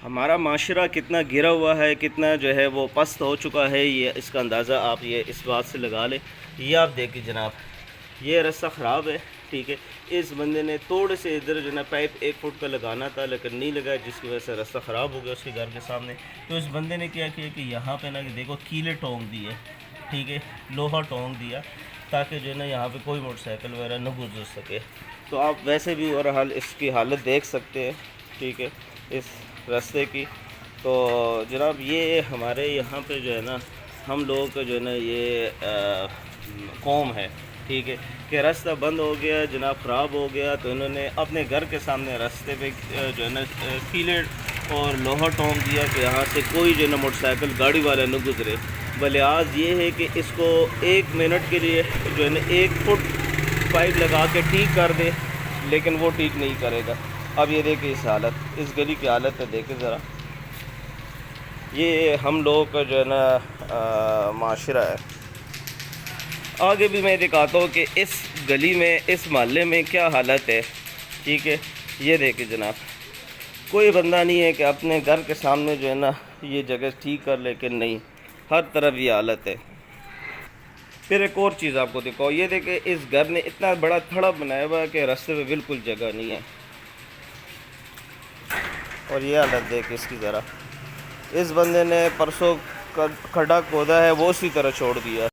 हमारा माशरा कितना गिरा हुआ है, कितना जो है वो पस्त हो चुका है, ये इसका अंदाज़ा आप ये इस बात से लगा लें। ये आप देखिए जनाब, ये रास्ता ख़राब है, ठीक है। इस बंदे ने थोड़े से इधर जो है पाइप 1 फुट का लगाना था, लेकिन नहीं लगाया, जिसकी वजह से रास्ता ख़राब हो गया उसके घर के सामने। तो इस बंदे ने क्या किया कि यहाँ पे ना कि देखो कीले टोंक दिए, ठीक है, लोहा टोंक दिया, ताकि जो है ना यहाँ पे कोई मोटरसाइकिल वगैरह न गुजर सके। तो आप वैसे भी और हाल इसकी हालत देख सकते हैं, ठीक है, इस रास्ते की। तो जनाब ये हमारे यहाँ पे जो है ना, हम लोगों का जो है ना ये कौम है, ठीक है, कि रास्ता बंद हो गया जनाब, ख़राब हो गया, तो इन्होंने अपने घर के सामने रास्ते पे जो है ना कीले और लोहा टोंक दिया कि यहाँ से कोई जो है ना मोटरसाइकिल गाड़ी वाला न गुजरे। भले आज ये है कि इसको 1 मिनट के लिए जो है ना 1 फुट पाइप लगा के ठीक कर दे, लेकिन वो ठीक नहीं करेगा। अब ये देखिए इस हालत, इस गली की हालत है, देखें ज़रा। ये हम लोगों का जो है ना माशरा है। आगे भी मैं दिखाता हूँ कि इस गली में, इस मोहल्ले में क्या हालत है, ठीक है। ये देखिए जनाब, कोई बंदा नहीं है कि अपने घर के सामने जो है ना ये जगह ठीक कर, लेकिन नहीं, हर तरफ ये हालत है। फिर एक और चीज़ आपको दिखाओ, ये देखें, इस घर ने इतना बड़ा थड़ा बनाया हुआ है कि रास्ते में बिल्कुल जगह नहीं है। और ये हालत देख इसकी ज़रा, इस बंदे ने परसों खड्डा खोदा है, वो उसी तरह छोड़ दिया।